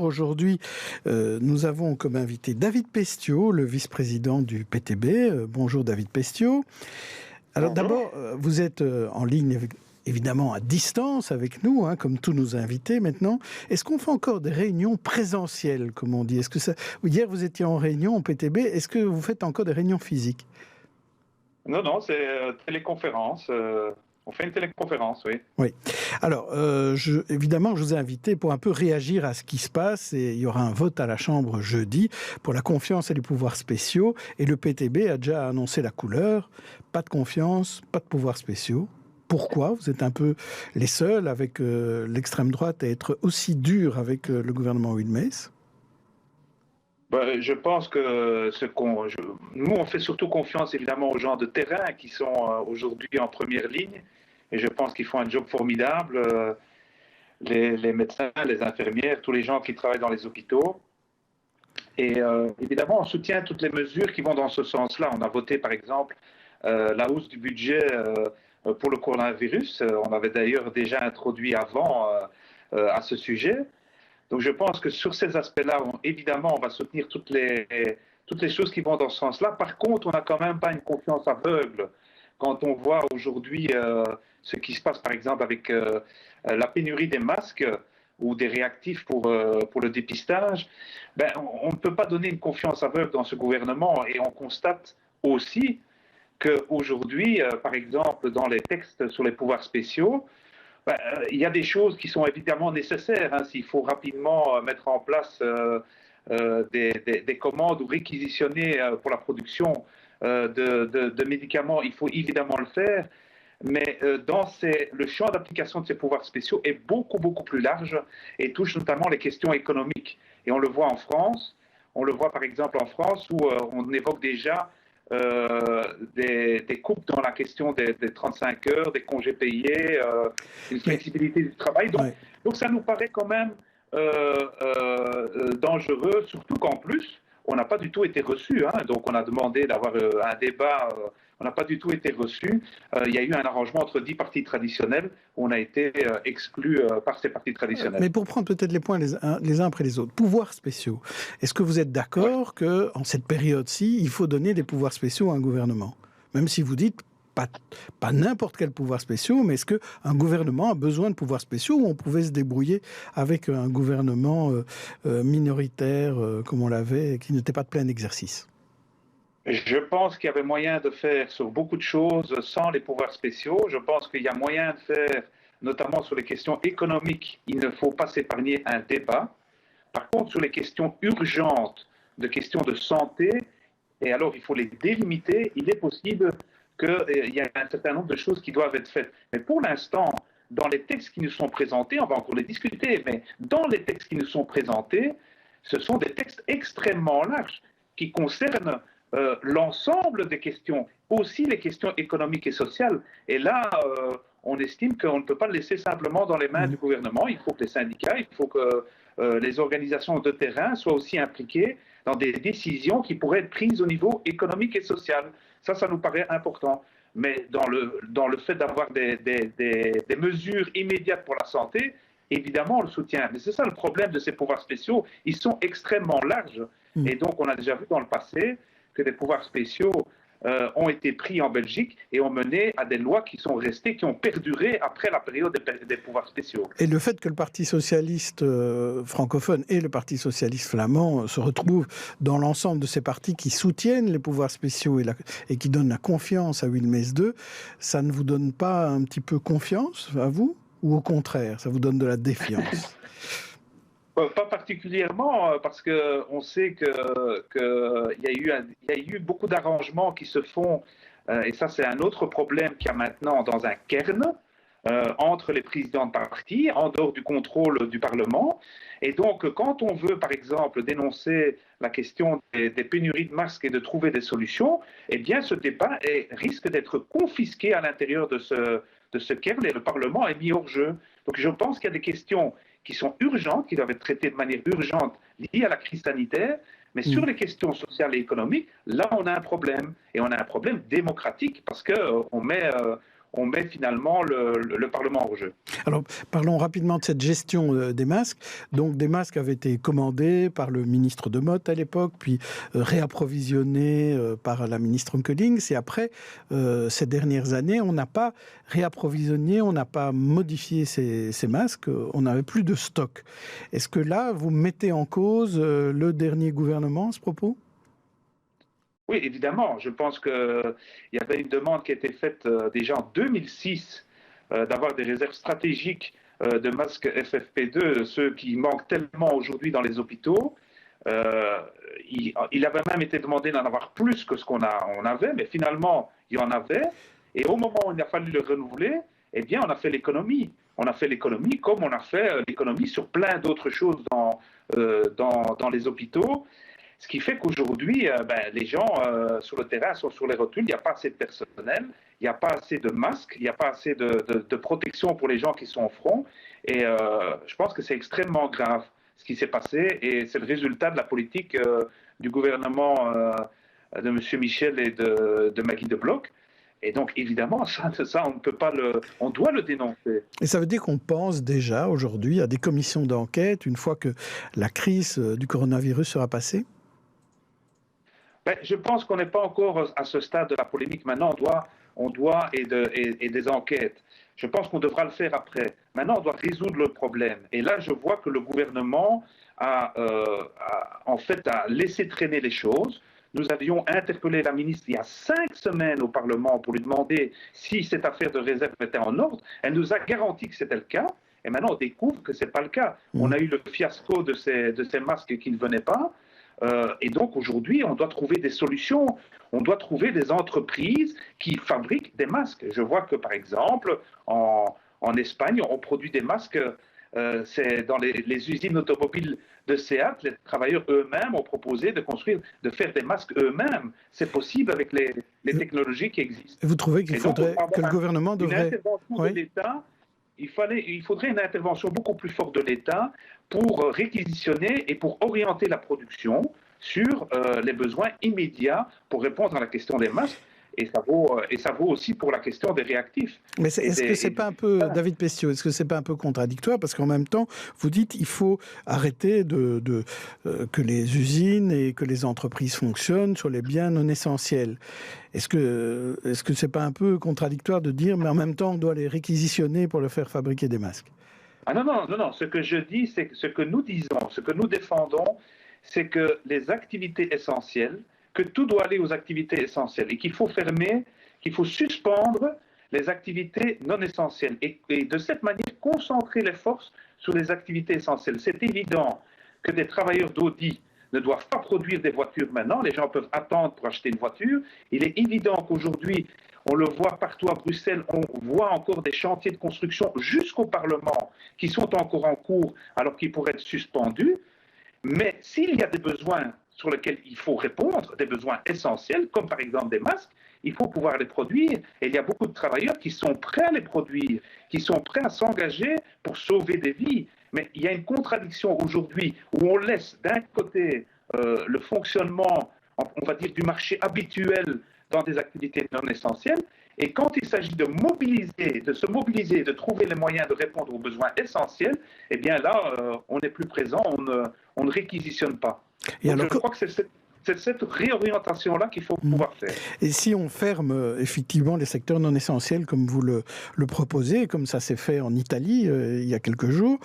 aujourd'hui, nous avons comme invité David Pestiot, le vice-président du PTB. Bonjour David Pestiot. Alors d'abord, vous êtes en ligne évidemment à distance avec nous, comme tous nos invités maintenant. Est-ce qu'on fait encore des réunions présentielles, comme on dit? Hier, vous étiez en réunion au PTB. Est-ce que vous faites encore des réunions physiques? Non, c'est téléconférence. On fait une téléconférence, oui. Oui. Alors, évidemment, je vous ai invité pour un peu réagir à ce qui se passe. Et il y aura un vote à la Chambre jeudi pour la confiance et les pouvoirs spéciaux. Et le PTB a déjà annoncé la couleur. Pas de confiance, pas de pouvoirs spéciaux. Pourquoi? Vous êtes un peu les seuls avec l'extrême droite à être aussi dur avec le gouvernement Wilmès. Je pense que nous, on fait surtout confiance évidemment aux gens de terrain qui sont aujourd'hui en première ligne. Et je pense qu'ils font un job formidable. Les médecins, les infirmières, tous les gens qui travaillent dans les hôpitaux. Et évidemment, on soutient toutes les mesures qui vont dans ce sens-là. On a voté par exemple la hausse du budget pour le coronavirus. On avait d'ailleurs déjà introduit avant à ce sujet. Donc je pense que sur ces aspects-là, évidemment, on va soutenir toutes les choses qui vont dans ce sens-là. Par contre, on n'a quand même pas une confiance aveugle. Quand on voit aujourd'hui ce qui se passe, par exemple, avec la pénurie des masques ou des réactifs pour le dépistage, on ne peut pas donner une confiance aveugle dans ce gouvernement. Et on constate aussi qu'aujourd'hui, par exemple, dans les textes sur les pouvoirs spéciaux, il y a des choses qui sont évidemment nécessaires. S'il faut rapidement mettre en place des commandes ou réquisitionner pour la production de médicaments, il faut évidemment le faire. Mais le champ d'application de ces pouvoirs spéciaux est beaucoup, beaucoup plus large et touche notamment les questions économiques. Et on le voit en France. On le voit par exemple en France où on évoque déjà des coupes dans la question des 35 heures, des congés payés, une flexibilité du travail. Donc ça nous paraît quand même dangereux, surtout qu'en plus, on n'a pas du tout été reçu. Donc on a demandé d'avoir un débat, on n'a pas du tout été reçu. Il y a eu un arrangement entre 10 partis traditionnels où on a été exclus par ces partis traditionnels. Mais pour prendre peut-être les points les uns après les autres, pouvoirs spéciaux, est-ce que vous êtes d'accord qu'en cette période-ci, il faut donner des pouvoirs spéciaux à un gouvernement? Même si vous dites pas n'importe quel pouvoir spéciaux, mais est-ce qu'un gouvernement a besoin de pouvoirs spéciaux ou on pouvait se débrouiller avec un gouvernement minoritaire comme on l'avait, qui n'était pas de plein exercice? Je pense qu'il y avait moyen de faire sur beaucoup de choses sans les pouvoirs spéciaux. Je pense qu'il y a moyen de faire, notamment sur les questions économiques, il ne faut pas s'épargner un débat. Par contre, sur les questions urgentes, de questions de santé, et alors il faut les délimiter, il est possible qu'il y a un certain nombre de choses qui doivent être faites. Mais pour l'instant, dans les textes qui nous sont présentés, on va encore les discuter, mais dans les textes qui nous sont présentés, ce sont des textes extrêmement larges qui concernent l'ensemble des questions, aussi les questions économiques et sociales. Et là, on estime qu'on ne peut pas le laisser simplement dans les mains du gouvernement. Il faut que les syndicats, il faut que les organisations de terrain soient aussi impliquées dans des décisions qui pourraient être prises au niveau économique et social. Ça nous paraît important. Mais dans le fait d'avoir des mesures immédiates pour la santé, évidemment, on le soutient. Mais c'est ça le problème de ces pouvoirs spéciaux. Ils sont extrêmement larges. Et donc, on a déjà vu dans le passé que des pouvoirs spéciaux ont été pris en Belgique et ont mené à des lois qui sont restées, qui ont perduré après la période des pouvoirs spéciaux. Et le fait que le Parti socialiste francophone et le Parti socialiste flamand se retrouvent dans l'ensemble de ces partis qui soutiennent les pouvoirs spéciaux et qui donnent la confiance à Wilmès II, ça ne vous donne pas un petit peu confiance à vous? Ou au contraire, ça vous donne de la défiance? Pas particulièrement, parce qu'on sait qu'il y a eu beaucoup d'arrangements qui se font, et ça c'est un autre problème qu'il y a maintenant dans un cairn, entre les présidents de partis, en dehors du contrôle du Parlement. Et donc, quand on veut, par exemple, dénoncer la question des pénuries de masques et de trouver des solutions, eh bien, ce débat risque d'être confisqué à l'intérieur de ce cairn et le Parlement est mis hors jeu. Donc, je pense qu'il y a des questions qui sont urgentes, qui doivent être traitées de manière urgente liées à la crise sanitaire, mais sur les questions sociales et économiques, là, on a un problème. Et on a un problème démocratique parce qu'on met on met finalement le Parlement en jeu. Alors, parlons rapidement de cette gestion des masques. Donc, des masques avaient été commandés par le ministre de Motte à l'époque, puis réapprovisionnés par la ministre Onkelings. Et après, ces dernières années, on n'a pas réapprovisionné, on n'a pas modifié ces masques, on n'avait plus de stock. Est-ce que là, vous mettez en cause le dernier gouvernement à ce propos ? Oui, évidemment. Je pense qu'il y avait une demande qui a été faite déjà en 2006 d'avoir des réserves stratégiques de masques FFP2, ceux qui manquent tellement aujourd'hui dans les hôpitaux. Il avait même été demandé d'en avoir plus que ce qu'on avait, mais finalement, il y en avait. Et au moment où il a fallu le renouveler, eh bien, on a fait l'économie. On a fait l'économie comme on a fait l'économie sur plein d'autres choses dans les hôpitaux. Ce qui fait qu'aujourd'hui, les gens sur le terrain sont sur les rotules, il n'y a pas assez de personnel, il n'y a pas assez de masques, il n'y a pas assez de protection pour les gens qui sont au front. Et je pense que c'est extrêmement grave ce qui s'est passé et c'est le résultat de la politique du gouvernement de M. Michel et de Maggie De Bloch. Et donc, évidemment, ça on ne peut pas on doit le dénoncer. Et ça veut dire qu'on pense déjà aujourd'hui à des commissions d'enquête une fois que la crise du coronavirus sera passée ? Je pense qu'on n'est pas encore à ce stade de la polémique. Maintenant, on doit et des enquêtes. Je pense qu'on devra le faire après. Maintenant, on doit résoudre le problème. Et là, je vois que le gouvernement a laissé traîner les choses. Nous avions interpellé la ministre il y a 5 semaines au Parlement pour lui demander si cette affaire de réserve était en ordre. Elle nous a garanti que c'était le cas. Et maintenant, on découvre que ce n'est pas le cas. On a eu le fiasco de ces masques qui ne venaient pas. Et donc aujourd'hui, on doit trouver des solutions, on doit trouver des entreprises qui fabriquent des masques. Je vois que par exemple, en Espagne, on produit des masques, c'est dans les usines automobiles de Seat, les travailleurs eux-mêmes ont proposé de faire des masques eux-mêmes. C'est possible avec les technologies qui existent. Vous trouvez que le gouvernement devrait... Une intervention de l'État. Il faudrait une intervention beaucoup plus forte de l'État pour réquisitionner et pour orienter la production sur les besoins immédiats pour répondre à la question des masques. Et ça vaut aussi pour la question des réactifs. Mais est-ce que c'est pas un peu, David Pestiot, est-ce que c'est pas un peu contradictoire? Parce qu'en même temps, vous dites il faut arrêter que les usines et que les entreprises fonctionnent sur les biens non essentiels. Est-ce que c'est pas un peu contradictoire de dire mais en même temps on doit les réquisitionner pour leur faire fabriquer des masques? Ah non. Ce que je dis, c'est que ce que nous disons, ce que nous défendons, c'est que les activités essentielles, que tout doit aller aux activités essentielles et qu'il faut fermer, qu'il faut suspendre les activités non essentielles et de cette manière concentrer les forces sur les activités essentielles. C'est évident que des travailleurs d'Audi ne doivent pas produire des voitures maintenant, les gens peuvent attendre pour acheter une voiture. Il est évident qu'aujourd'hui, on le voit partout à Bruxelles, on voit encore des chantiers de construction jusqu'au Parlement qui sont encore en cours alors qu'ils pourraient être suspendus. Mais s'il y a des besoins sur lesquels il faut répondre, des besoins essentiels, comme par exemple des masques, il faut pouvoir les produire. Et il y a beaucoup de travailleurs qui sont prêts à les produire, qui sont prêts à s'engager pour sauver des vies. Mais il y a une contradiction aujourd'hui où on laisse d'un côté le fonctionnement, on va dire, du marché habituel dans des activités non essentielles. Et quand il s'agit de se mobiliser, de trouver les moyens de répondre aux besoins essentiels, eh bien là, on n'est plus présent, on ne réquisitionne pas. Et alors, je crois que c'est cette réorientation-là qu'il faut pouvoir faire. Et si on ferme effectivement les secteurs non essentiels comme vous le proposez, comme ça s'est fait en Italie il y a quelques jours,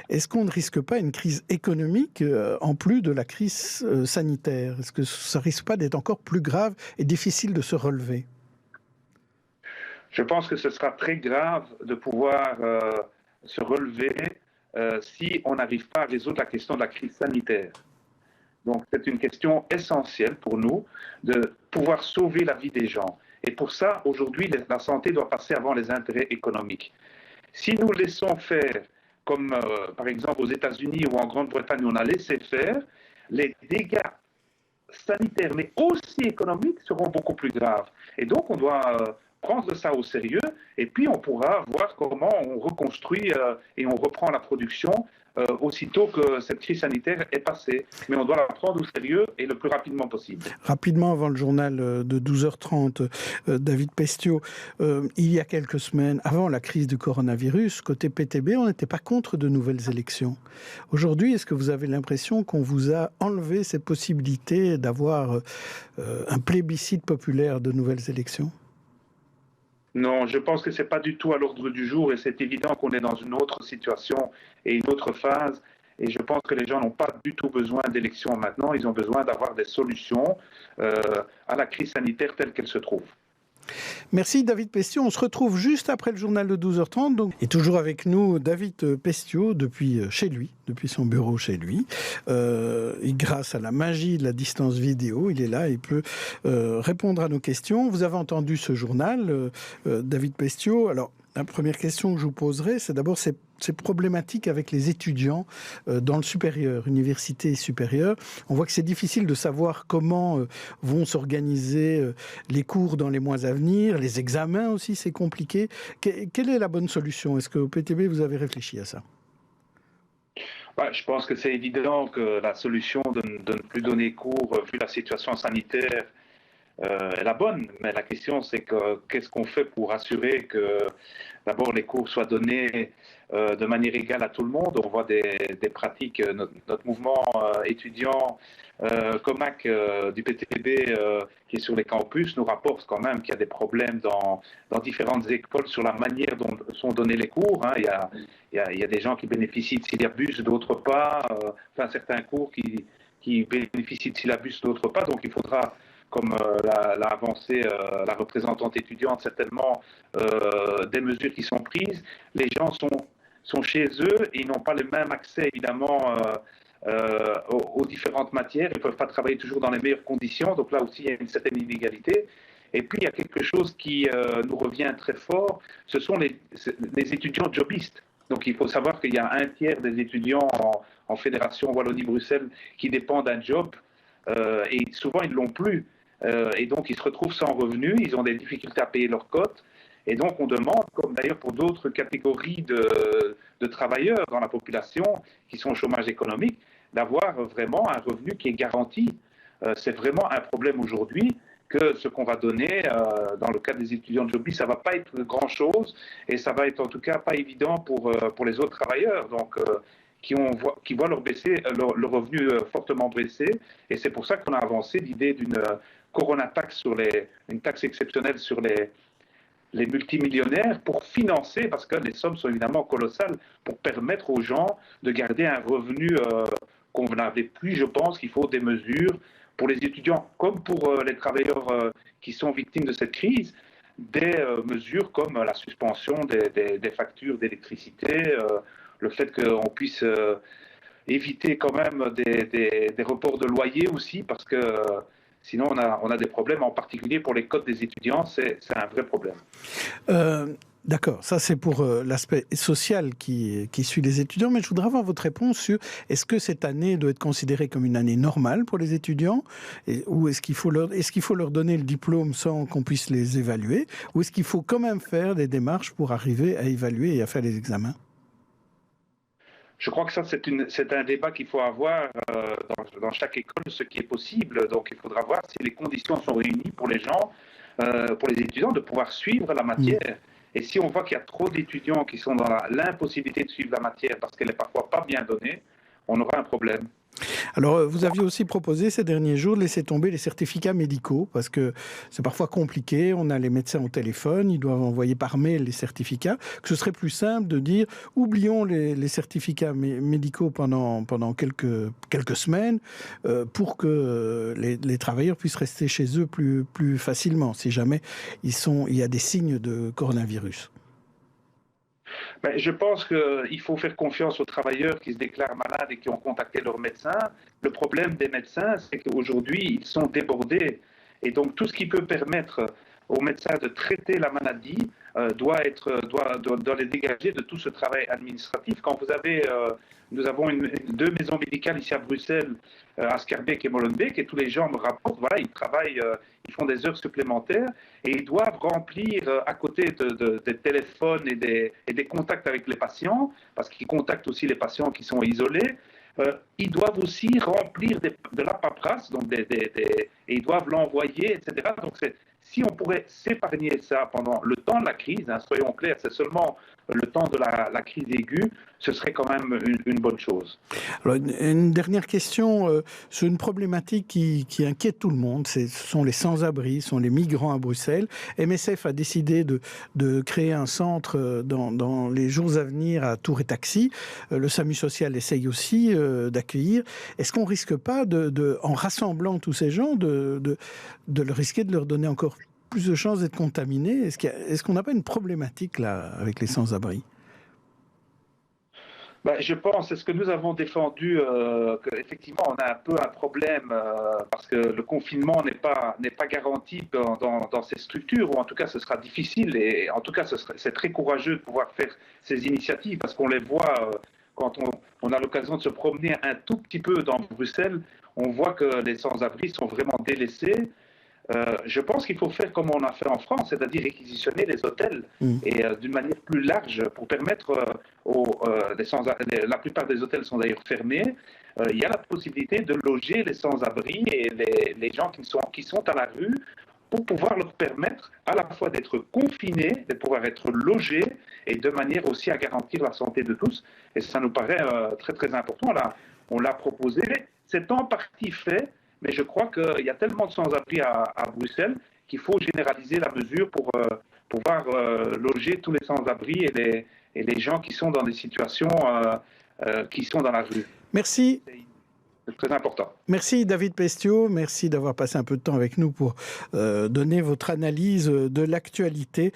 est-ce qu'on ne risque pas une crise économique en plus de la crise sanitaire? Est-ce que ça ne risque pas d'être encore plus grave et difficile de se relever? Je pense que ce sera très grave de pouvoir se relever si on n'arrive pas à résoudre la question de la crise sanitaire. Donc c'est une question essentielle pour nous de pouvoir sauver la vie des gens. Et pour ça, aujourd'hui, la santé doit passer avant les intérêts économiques. Si nous laissons faire, comme par exemple aux États-Unis ou en Grande-Bretagne, on a laissé faire, les dégâts sanitaires, mais aussi économiques, seront beaucoup plus graves. Et donc on doit prendre ça au sérieux, et puis on pourra voir comment on reconstruit et on reprend la production aussitôt que cette crise sanitaire est passée. Mais on doit la prendre au sérieux et le plus rapidement possible. Rapidement, avant le journal de 12h30, David Pestiot, il y a quelques semaines, avant la crise du coronavirus, côté PTB, on n'était pas contre de nouvelles élections. Aujourd'hui, est-ce que vous avez l'impression qu'on vous a enlevé ces possibilités d'avoir un plébiscite populaire de nouvelles élections ? Non, je pense que ce n'est pas du tout à l'ordre du jour et c'est évident qu'on est dans une autre situation et une autre phase. Et je pense que les gens n'ont pas du tout besoin d'élections maintenant. Ils ont besoin d'avoir des solutions à la crise sanitaire telle qu'elle se trouve. Merci David Pestiot. On se retrouve juste après le journal de 12h30. Donc. Et toujours avec nous, David Pestiot, depuis chez lui, depuis son bureau chez lui. Et grâce à la magie de la distance vidéo, il est là, il peut répondre à nos questions. Vous avez entendu ce journal, David Pestiot. Alors, la première question que je vous poserai, c'est d'abord ces problématiques avec les étudiants dans le supérieur, université supérieure. On voit que c'est difficile de savoir comment vont s'organiser les cours dans les mois à venir, les examens aussi, c'est compliqué. Quelle est la bonne solution ? Est-ce qu'au PTB, vous avez réfléchi à ça ? Je pense que c'est évident que la solution de ne plus donner cours, vu la situation sanitaire, est la bonne, mais la question c'est qu'est-ce qu'on fait pour assurer que d'abord les cours soient donnés de manière égale à tout le monde. On voit des pratiques, notre mouvement étudiant COMAC du PTB qui est sur les campus nous rapporte quand même qu'il y a des problèmes dans différentes écoles sur la manière dont sont donnés les cours. Il y a des gens qui bénéficient de syllabus, d'autres pas, certains cours qui bénéficient de syllabus, d'autres pas, donc il faudra, comme l'a avancé la représentante étudiante, certainement des mesures qui sont prises. Les gens sont chez eux et ils n'ont pas le même accès, évidemment, aux différentes matières. Ils ne peuvent pas travailler toujours dans les meilleures conditions. Donc là aussi, il y a une certaine inégalité. Et puis, il y a quelque chose qui nous revient très fort, ce sont les étudiants jobistes. Donc il faut savoir qu'il y a un tiers des étudiants en Fédération Wallonie-Bruxelles qui dépendent d'un job. Et souvent, ils ne l'ont plus. Et donc, ils se retrouvent sans revenus, ils ont des difficultés à payer leurs cotes. Et donc, on demande, comme d'ailleurs pour d'autres catégories de travailleurs dans la population qui sont au chômage économique, d'avoir vraiment un revenu qui est garanti. C'est vraiment un problème aujourd'hui que ce qu'on va donner dans le cas des étudiants jobistes, ça ne va pas être grand-chose et ça va être en tout cas pas évident pour les autres travailleurs. Donc, qui voient leur revenu fortement baissé. Et c'est pour ça qu'on a avancé l'idée d'une corona tax une taxe exceptionnelle sur les multimillionnaires pour financer, parce que les sommes sont évidemment colossales, pour permettre aux gens de garder un revenu convenable. Et puis, je pense qu'il faut des mesures pour les étudiants comme pour les travailleurs qui sont victimes de cette crise, des mesures comme la suspension des factures d'électricité, le fait qu'on puisse éviter quand même des reports de loyer aussi, parce que sinon on a des problèmes, en particulier pour les cotes des étudiants, c'est un vrai problème. D'accord, ça c'est pour l'aspect social qui suit les étudiants, mais je voudrais avoir votre réponse sur est-ce que cette année doit être considérée comme une année normale pour les étudiants, ou est-ce qu'il faut leur donner le diplôme sans qu'on puisse les évaluer, ou est-ce qu'il faut quand même faire des démarches pour arriver à évaluer et à faire les examens ? Je crois que ça, c'est un débat qu'il faut avoir dans chaque école, ce qui est possible. Donc, il faudra voir si les conditions sont réunies pour les gens, pour les étudiants, de pouvoir suivre la matière. Et si on voit qu'il y a trop d'étudiants qui sont dans l'impossibilité de suivre la matière parce qu'elle n'est parfois pas bien donnée, on aura un problème. Alors, vous aviez aussi proposé ces derniers jours de laisser tomber les certificats médicaux, parce que c'est parfois compliqué, on a les médecins au téléphone, ils doivent envoyer par mail les certificats, que ce serait plus simple de dire, oublions les certificats médicaux pendant quelques semaines, pour que les travailleurs puissent rester chez eux plus facilement, si jamais il y a des signes de coronavirus. Je pense qu'il faut faire confiance aux travailleurs qui se déclarent malades et qui ont contacté leur médecin. Le problème des médecins, c'est qu'aujourd'hui, ils sont débordés. Et donc, tout ce qui peut permettre aux médecins de traiter la maladie doit les dégager de tout ce travail administratif. Quand nous avons deux maisons médicales ici à Bruxelles, à Schaerbeek et Molenbeek, et tous les gens me rapportent, voilà, ils travaillent, ils font des heures supplémentaires et ils doivent remplir à côté des téléphones et des contacts avec les patients, parce qu'ils contactent aussi les patients qui sont isolés. Ils doivent aussi remplir de la paperasse, donc et ils doivent l'envoyer, etc. Donc si on pourrait s'épargner ça pendant le temps de la crise, soyons clairs, c'est seulement le temps de la crise aiguë, ce serait quand même une bonne chose. Alors, une dernière question sur une problématique qui inquiète tout le monde, ce sont les sans-abri, ce sont les migrants à Bruxelles. MSF a décidé de créer un centre dans les jours à venir à Tour et Taxis. Le SAMU social essaye aussi d'accueillir. Est-ce qu'on ne risque pas, en rassemblant tous ces gens, de risquer de leur donner encore plus de chances d'être contaminés? Est-ce qu'on n'a pas une problématique là avec les sans-abri? Je pense, c'est ce que nous avons défendu, qu'effectivement on a un peu un problème parce que le confinement n'est pas garanti dans ces structures, ou en tout cas ce sera difficile, et en tout cas c'est très courageux de pouvoir faire ces initiatives parce qu'on les voit quand on a l'occasion de se promener un tout petit peu dans Bruxelles, on voit que les sans-abri sont vraiment délaissés. Je pense qu'il faut faire comme on a fait en France, c'est-à-dire réquisitionner les hôtels et d'une manière plus large pour permettre la plupart des hôtels sont d'ailleurs fermés. Il y a la possibilité de loger les sans-abri et les gens qui sont à la rue pour pouvoir leur permettre à la fois d'être confinés, de pouvoir être logés et de manière aussi à garantir la santé de tous. Et ça nous paraît très très important. On l'a proposé, c'est en partie fait. Mais je crois qu'il y a tellement de sans-abri à Bruxelles qu'il faut généraliser la mesure pour pouvoir loger tous les sans-abri et les gens qui sont dans des situations qui sont dans la rue. Merci. C'est très important. Merci David Pestiot, merci d'avoir passé un peu de temps avec nous pour donner votre analyse de l'actualité.